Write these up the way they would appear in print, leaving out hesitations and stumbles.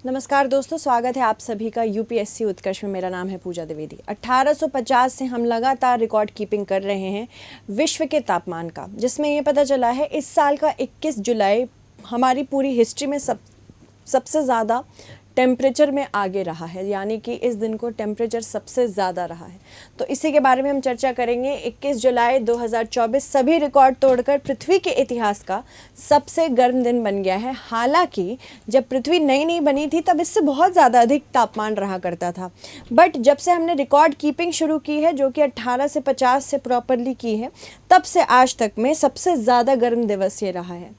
नमस्कार दोस्तों, स्वागत है आप सभी का यूपीएससी उत्कर्ष में। मेरा नाम है पूजा द्विवेदी। 1850 से हम लगातार रिकॉर्ड कीपिंग कर रहे हैं विश्व के तापमान का, जिसमें ये पता चला है इस साल का 21 जुलाई हमारी पूरी हिस्ट्री में सबसे ज़्यादा टेम्परेचर में आगे रहा है, यानी कि इस दिन को टेम्परेचर सबसे ज़्यादा रहा है। तो इसी के बारे में हम चर्चा करेंगे। 21 जुलाई 2024 सभी रिकॉर्ड तोड़कर पृथ्वी के इतिहास का सबसे गर्म दिन बन गया है। हालांकि जब पृथ्वी नई नई बनी थी तब इससे बहुत ज़्यादा अधिक तापमान रहा करता था, बट जब से हमने रिकॉर्ड कीपिंग शुरू की है, जो कि 18 से 50 से प्रॉपरली की है, तब से आज तक में सबसे ज़्यादा गर्म दिवस ये रहा है।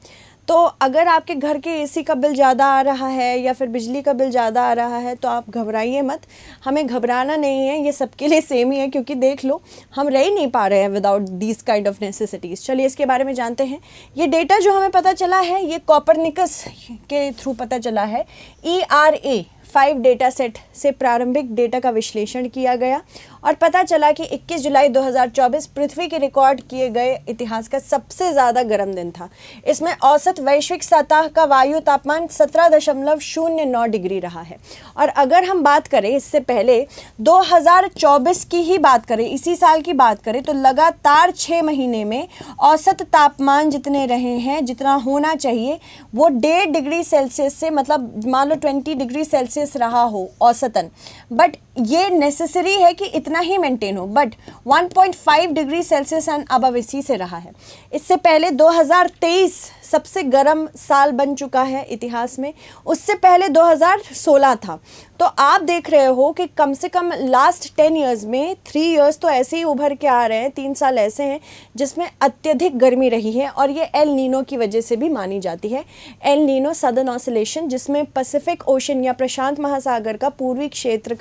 तो अगर आपके घर के एसी का बिल ज़्यादा आ रहा है या फिर बिजली का बिल ज़्यादा आ रहा है तो आप घबराइए मत। हमें घबराना नहीं है, ये सबके लिए सेम ही है, क्योंकि देख लो हम रह ही नहीं पा रहे हैं without these kind of necessities. चलिए इसके बारे में जानते हैं। ये डेटा जो हमें पता चला है ये कोपरनिकस के थ्रू पता चला है। ERA 5 डेटा सेट से प्रारंभिक डेटा का विश्लेषण किया गया और पता चला कि 21 जुलाई 2024 पृथ्वी के रिकॉर्ड किए गए इतिहास का सबसे ज़्यादा गर्म दिन था। इसमें औसत वैश्विक सतह का वायु तापमान 17.09 डिग्री रहा है। और अगर हम बात करें इससे पहले 2024 की ही बात करें, इसी साल की बात करें, तो लगातार 6 महीने में औसत तापमान जितने रहे हैं, जितना होना चाहिए, वो 1.5 डिग्री सेल्सियस से, मतलब मान लो 20 डिग्री सेल्सियस रहा हो औसतन, बट ये नेसेसरी है कि इतना ही मेंटेन हो, but 1.5 degree Celsius and above इसी से रहा है। इससे पहले 2023 सबसे गर्म साल बन चुका है इतिहास में, उससे पहले 2016 था। तो आप देख रहे हो कि कम से कम लास्ट 10 ईयर्स में 3 ईयर्स तो ऐसे ही उभर के आ रहे हैं, 3 साल ऐसे हैं जिसमें अत्यधिक गर्मी रही है, और ये एल नीनो की वजह से भी मानी जाती है। एल नीनो सदर्न ऑसिलेशन, जिसमें पैसिफिक ओशन या प्रशांत महासागर का पूर्वी क्षेत्र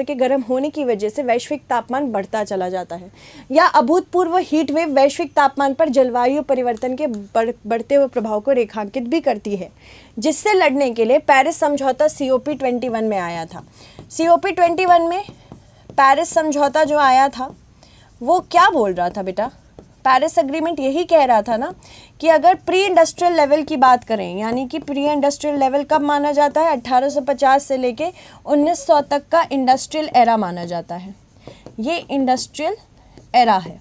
के गर्म होने की वजह से वैश्विक तापमान बढ़ता चला जाता है, या अभूतपूर्व हीट वेव वैश्विक तापमान पर जलवायु परिवर्तन के बढ़ते हुए प्रभाव को रेखांकित भी करती है, जिससे लड़ने के लिए पेरिस समझौता COP21 में आया था। COP21 में पेरिस समझौता जो आया था वो क्या बोल रहा था बेटा? पेरिस एग्रीमेंट यही कह रहा था ना कि अगर प्री इंडस्ट्रियल लेवल की बात करें, यानी कि प्री इंडस्ट्रियल लेवल कब माना जाता है? 1850 से लेके 1900 तक का इंडस्ट्रियल एरा माना जाता है। ये इंडस्ट्रियल एरा है।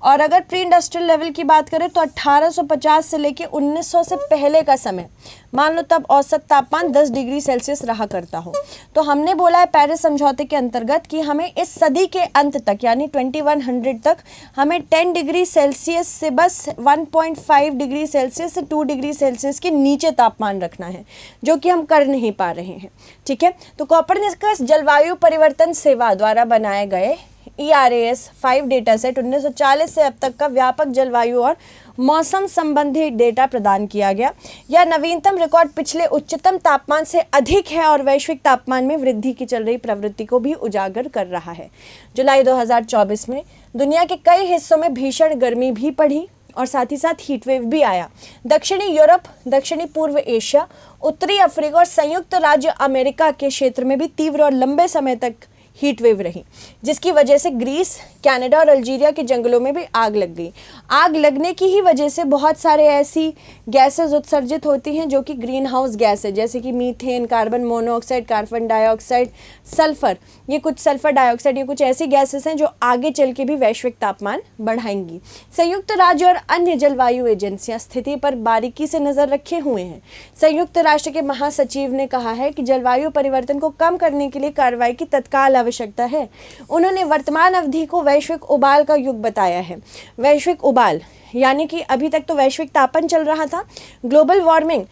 और अगर प्री इंडस्ट्रियल लेवल की बात करें तो 1850 से लेके 1900 से पहले का समय मान लो, तब औसत तापमान 10 डिग्री सेल्सियस रहा करता हो। तो हमने बोला है पेरिस समझौते के अंतर्गत कि हमें इस सदी के अंत तक, यानी 2100 तक, हमें 10 डिग्री सेल्सियस से बस 1.5 डिग्री सेल्सियस से 2 डिग्री सेल्सियस के नीचे तापमान रखना है, जो कि हम कर नहीं पा रहे हैं। ठीक है, तो कोपरनिकस जलवायु परिवर्तन सेवा द्वारा बनाए गए ERAS 5 डेटा सेट 1940 से अब तक का व्यापक जलवायु और मौसम संबंधी डेटा प्रदान किया गया। यह नवीनतम रिकॉर्ड पिछले उच्चतम तापमान से अधिक है और वैश्विक तापमान में वृद्धि की चल रही प्रवृत्ति को भी उजागर कर रहा है। जुलाई 2024 में दुनिया के कई हिस्सों में भीषण गर्मी भी पड़ी और साथ ही साथ हीटवेव भी आया। दक्षिणी यूरोप, दक्षिणी पूर्व एशिया, उत्तरी अफ्रीका और संयुक्त राज्य अमेरिका के क्षेत्र में भी तीव्र और लंबे समय तक हीट वेव रही, जिसकी वजह से ग्रीस, कनाडा और अल्जीरिया के जंगलों में भी आग लग गई। आग लगने की ही वजह से बहुत सारे ऐसी गैसेस उत्सर्जित होती हैं जो कि ग्रीन हाउस गैस है, जैसे कि methane, carbon monoxide, carbon dioxide, sulphur, ये कुछ सल्फर डाइऑक्साइड, ये कुछ ऐसी गैसेस हैं जो आगे चल के भी वैश्विक तापमान बढ़ाएंगी। संयुक्त राज्य और अन्य जलवायु एजेंसियां स्थिति पर बारीकी से नजर रखे हुए हैं। संयुक्त राष्ट्र के महासचिव ने कहा है कि जलवायु परिवर्तन को कम करने के लिए कार्रवाई की तत्काल आवश्यकता है। उन्होंने वर्तमान अवधि को वैश्विक उबाल का युग बताया है। वैश्विक उबाल यानी कि अभी तक तो वैश्विक तापन चल रहा था, ग्लोबल वार्मिंग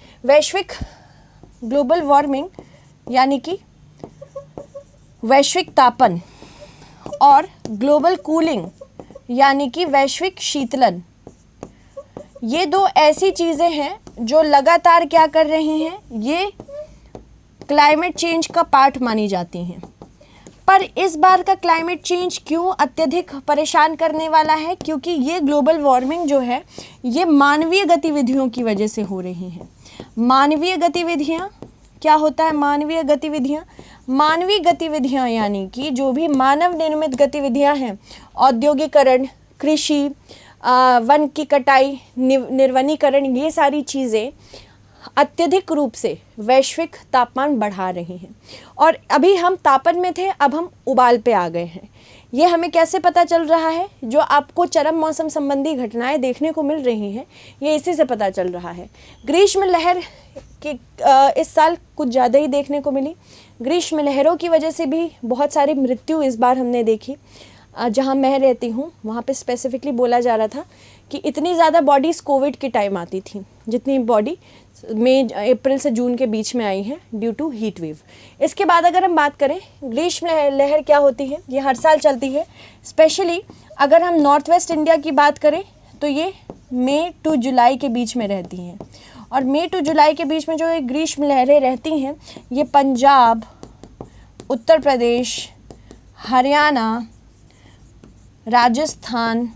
यानी कि वैश्विक तापन, और ग्लोबल कूलिंग यानी कि वैश्विक शीतलन, ये दो ऐसी चीज़ें हैं जो लगातार क्या कर रही हैं, ये क्लाइमेट चेंज का पार्ट मानी जाती हैं। पर इस बार का क्लाइमेट चेंज क्यों अत्यधिक परेशान करने वाला है? क्योंकि ये ग्लोबल वार्मिंग जो है ये मानवीय गतिविधियों की वजह से हो रही हैं। मानवीय गतिविधियाँ क्या होता है? मानवीय गतिविधियाँ यानी कि जो भी मानव निर्मित गतिविधियाँ हैं, औद्योगिकरण, कृषि, वन की कटाई, निर्वनीकरण, ये सारी चीज़ें अत्यधिक रूप से वैश्विक तापमान बढ़ा रही हैं। और अभी हम तापन में थे, अब हम उबाल पे आ गए हैं। ये हमें कैसे पता चल रहा है? जो आपको चरम मौसम संबंधी घटनाएं देखने को मिल रही हैं, ये इसी से पता चल रहा है। ग्रीष्म लहर की इस साल कुछ ज़्यादा ही देखने को मिली। ग्रीष्म लहरों की वजह से भी बहुत सारी मृत्यु इस बार हमने देखी। जहाँ मैं रहती हूँ वहाँ पे स्पेसिफिकली बोला जा रहा था कि इतनी ज़्यादा बॉडीज़ कोविड के टाइम आती थी जितनी बॉडी मई अप्रैल से जून के बीच में आई हैं ड्यू टू हीट वेव। इसके बाद अगर हम बात करें ग्रीष्म लहर क्या होती है, ये हर साल चलती है। स्पेशली अगर हम नॉर्थ वेस्ट इंडिया की बात करें तो ये मई टू जुलाई के बीच में रहती हैं। और मई टू जुलाई के बीच में जो ये ग्रीष्म लहरें रहती हैं, ये पंजाब, उत्तर प्रदेश, हरियाणा, राजस्थान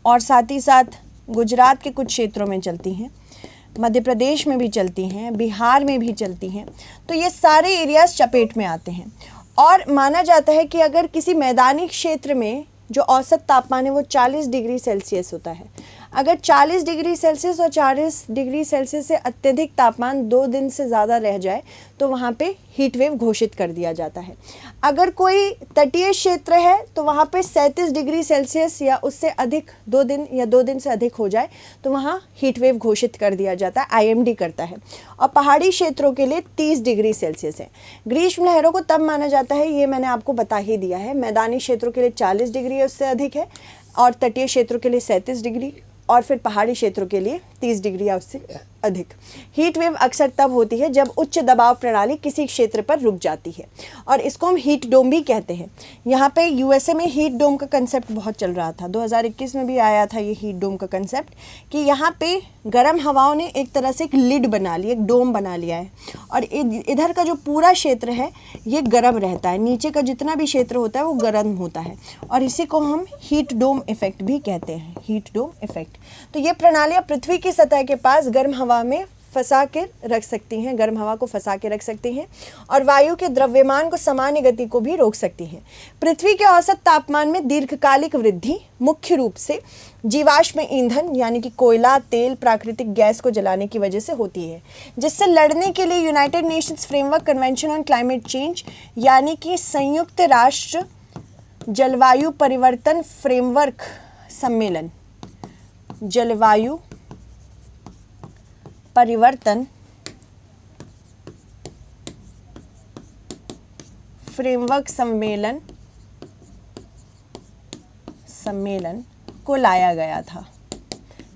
और साथ ही साथ गुजरात के कुछ क्षेत्रों में चलती हैं, मध्य प्रदेश में भी चलती हैं, बिहार में भी चलती हैं। तो ये सारे एरियाज़ चपेट में आते हैं। और माना जाता है कि अगर किसी मैदानी क्षेत्र में जो औसत तापमान है वो 40 डिग्री सेल्सियस होता है, अगर 40 डिग्री सेल्सियस और 40 डिग्री सेल्सियस से अत्यधिक तापमान 2 दिन से ज़्यादा रह जाए तो वहाँ पे हीट वेव घोषित कर दिया जाता है। अगर कोई तटीय क्षेत्र है तो वहाँ पे 37 डिग्री सेल्सियस या उससे अधिक 2 दिन या 2 दिन से अधिक हो जाए तो वहाँ हीट वेव घोषित कर दिया जाता है, IMD करता है। और पहाड़ी क्षेत्रों के लिए 30 डिग्री सेल्सियस है। ग्रीष्म लहरों को तब माना जाता है, ये मैंने आपको बता ही दिया है, मैदानी क्षेत्रों के लिए 40 डिग्री उससे अधिक है और तटीय क्षेत्रों के लिए 37 डिग्री और फिर पहाड़ी क्षेत्रों के लिए 30 डिग्री या उससे अधिक। हीट वेव अक्सर तब होती है जब उच्च दबाव प्रणाली किसी क्षेत्र पर रुक जाती है और इसको हम हीट डोम भी कहते हैं। यहाँ पे USA में हीट डोम का कंसेप्ट बहुत चल रहा था, 2021 में भी आया था ये हीट डोम का कंसेप्ट, कि यहाँ पे गर्म हवाओं ने एक तरह से एक लिड बना ली, एक डोम बना लिया है और इधर का जो पूरा क्षेत्र है ये गर्म रहता है, नीचे का जितना भी क्षेत्र होता है वो गर्म होता है और इसी को हम हीट डोम इफेक्ट भी कहते हैं, हीट डोम इफेक्ट। तो ये प्रणालियाँ पृथ्वी की सतह के पास गर्म हवा में फंसा के रख सकती हैं, गर्म हवा को फंसा के रख सकती हैं और वायु के द्रव्यमान को सामान्य गति को भी रोक सकती हैं। पृथ्वी के औसत तापमान में दीर्घकालिक वृद्धि मुख्य रूप से जीवाश्म ईंधन यानी कि कोयला, तेल, प्राकृतिक गैस को जलाने की वजह से होती है, जिससे लड़ने के लिए United Nations framework convention on climate change यानी कि संयुक्त राष्ट्र जलवायु परिवर्तन फ्रेमवर्क सम्मेलन, जलवायु परिवर्तन फ्रेमवर्क सम्मेलन को लाया गया था।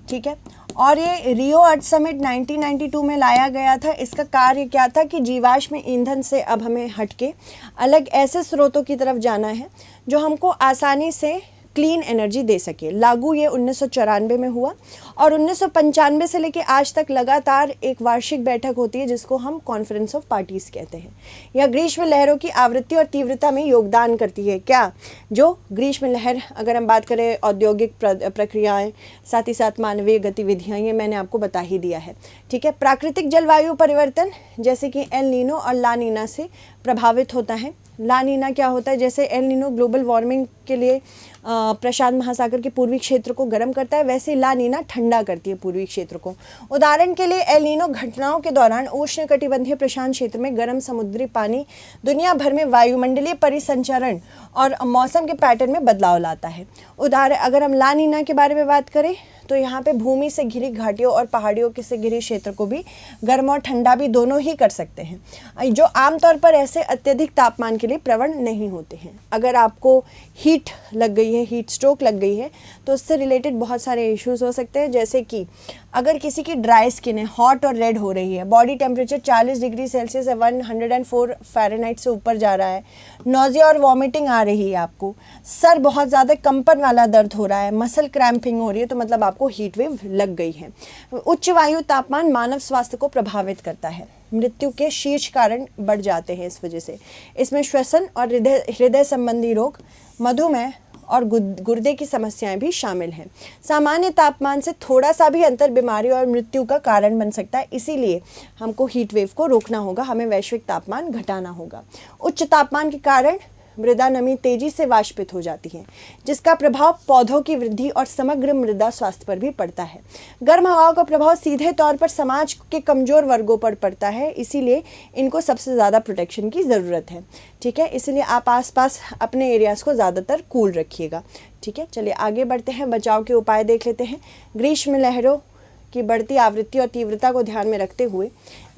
ठीक है, और ये रियो अर्थ समिट 1992 में लाया गया था। इसका कार्य क्या था कि जीवाश्म ईंधन से अब हमें हटके अलग ऐसे स्रोतों की तरफ जाना है जो हमको आसानी से क्लीन एनर्जी दे सके। लागू ये 1994 में हुआ और 1995 से लेके आज तक लगातार एक वार्षिक बैठक होती है जिसको हम कॉन्फ्रेंस ऑफ पार्टीज कहते हैं। यह ग्रीष्म लहरों की आवृत्ति और तीव्रता में योगदान करती है। क्या? जो ग्रीष्म लहर, अगर हम बात करें औद्योगिक प्रक्रियाएं, साथ ही साथ मानवीय गतिविधियां, ये मैंने आपको बता ही दिया है। ठीक है, प्राकृतिक जलवायु परिवर्तन जैसे कि एल नीनो और ला नीना से प्रभावित होता है। ला नीना क्या होता है? जैसे एल नीनो ग्लोबल वार्मिंग के लिए प्रशांत महासागर के पूर्वी क्षेत्र को गर्म करता है, वैसे ला नीना ठंडा करती है पूर्वी क्षेत्र को। उदाहरण के लिए एल नीनो घटनाओं के दौरान उष्णकटिबंधीय प्रशांत क्षेत्र में गर्म समुद्री पानी दुनिया भर में वायुमंडलीय परिसंचरण और मौसम के पैटर्न में बदलाव लाता है। उदाहरण अगर हम ला नीना के बारे में बात करें तो यहाँ पे भूमि से घिरी घाटियों और पहाड़ियों के से घिरे क्षेत्र को भी गर्म और ठंडा भी दोनों ही कर सकते हैं, जो आमतौर पर ऐसे अत्यधिक तापमान के लिए प्रवण नहीं होते हैं। अगर आपको हीट लग गई है, हीट स्ट्रोक लग गई है, तो उससे रिलेटेड बहुत सारे इश्यूज हो सकते हैं, जैसे कि अगर किसी की ड्राई स्किन है, हॉट और रेड हो रही है, बॉडी टेम्परेचर 40 डिग्री सेल्सियस या 104 फ़ारेनहाइट से ऊपर जा रहा है, नोजिया और वॉमिटिंग आ रही है आपको, सर बहुत ज़्यादा कंपन वाला दर्द हो रहा है, मसल क्रैम्पिंग हो रही है, तो मतलब आपको हीट वेव लग गई है। उच्च वायु तापमान मानव स्वास्थ्य को प्रभावित करता है, मृत्यु के शीर्ष कारण बढ़ जाते हैं इस वजह से। इसमें श्वसन और हृदय संबंधी रोग, मधुमेह और गुर्दे की समस्याएं भी शामिल हैं। सामान्य तापमान से थोड़ा सा भी अंतर बीमारी और मृत्यु का कारण बन सकता है, इसीलिए हमको हीट वेव को रोकना होगा, हमें वैश्विक तापमान घटाना होगा। उच्च तापमान के कारण मृदा नमी तेजी से वाष्पित हो जाती है, जिसका प्रभाव पौधों की वृद्धि और समग्र मृदा स्वास्थ्य पर भी पड़ता है। गर्म हवाओं का प्रभाव सीधे तौर पर समाज के कमजोर वर्गों पर पड़ता है, इसीलिए इनको सबसे ज़्यादा प्रोटेक्शन की ज़रूरत है। ठीक है, इसलिए आप आसपास अपने एरियाज़ को ज़्यादातर कूल रखिएगा। ठीक है, चलिए आगे बढ़ते हैं, बचाव के उपाय देख लेते हैं। ग्रीष्म लहरों की बढ़ती आवृत्ति और तीव्रता को ध्यान में रखते हुए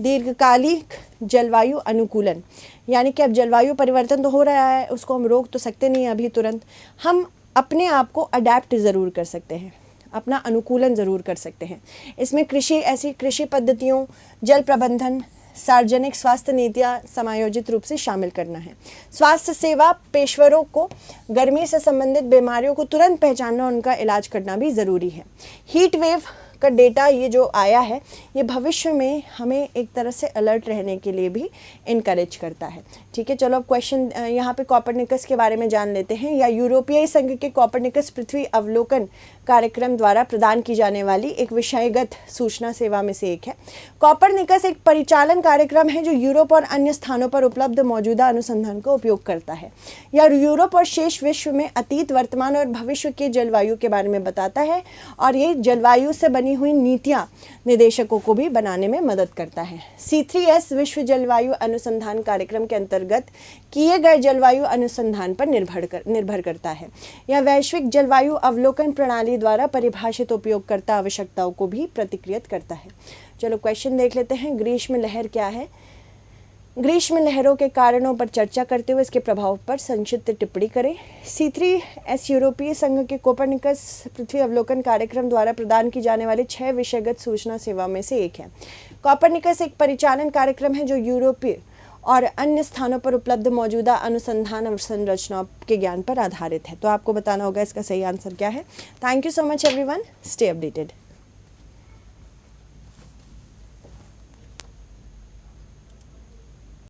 दीर्घकालिक जलवायु अनुकूलन, यानी कि अब जलवायु परिवर्तन तो हो रहा है, उसको हम रोक तो सकते नहीं अभी तुरंत, हम अपने आप को अडेप्ट ज़रूर कर सकते हैं, अपना अनुकूलन ज़रूर कर सकते हैं। इसमें ऐसी कृषि पद्धतियों, जल प्रबंधन, सार्वजनिक स्वास्थ्य नीतियाँ समायोजित रूप से शामिल करना है। स्वास्थ्य सेवा पेशेवरों को गर्मी से संबंधित बीमारियों को तुरंत पहचानना, उनका इलाज करना भी ज़रूरी है। हीट वेव का डेटा ये जो आया है, ये भविष्य में हमें एक तरह से अलर्ट रहने के लिए भी इनकरेज करता है। ठीक है, चलो अब क्वेश्चन यहाँ पे कोपरनिकस के बारे में जान लेते हैं। या यूरोपीय संघ के कोपरनिकस पृथ्वी अवलोकन कार्यक्रम द्वारा प्रदान की जाने वाली एक विषयगत सूचना सेवा में से एक है। कोपरनिकस एक परिचालन कार्यक्रम है जो यूरोप और अन्य स्थानों पर उपलब्ध मौजूदा अनुसंधान का उपयोग करता है। यह यूरोप और शेष विश्व में अतीत, वर्तमान और भविष्य के जलवायु के बारे में बताता है, और ये जलवायु से बनी हुई नीतियाँ निदेशकों को भी बनाने में मदद करता है। C3S विश्व जलवायु अनुसंधान कार्यक्रम के अंतर्गत किए गए जलवायु अनुसंधान पर निर्भर करता है। यह वैश्विक जलवायु अवलोकन प्रणाली द्वारा परिभाषित उपयोगकर्ता आवश्यकताओं को भी प्रतिक्रियित करता है। चलो क्वेश्चन देख लेते हैं। ग्रीष्म लहर क्या है? ग्रीष्म लहरों के कारणों पर चर्चा करते हुए इसके प्रभाव पर संक्षिप्त टिप्पणी करें। C3S यूरोपीय संघ के कोपरनिकस पृथ्वी अवलोकन कार्यक्रम द्वारा प्रदान की जाने वाली 6 विषयगत सूचना सेवा में से एक है। कोपरनिकस एक परिचालन कार्यक्रम है जो यूरोपीय और अन्य स्थानों पर उपलब्ध मौजूदा अनुसंधान और संरचनाओं के ज्ञान पर आधारित है। तो आपको बताना होगा इसका सही आंसर क्या है। Thank you so much everyone, stay updated.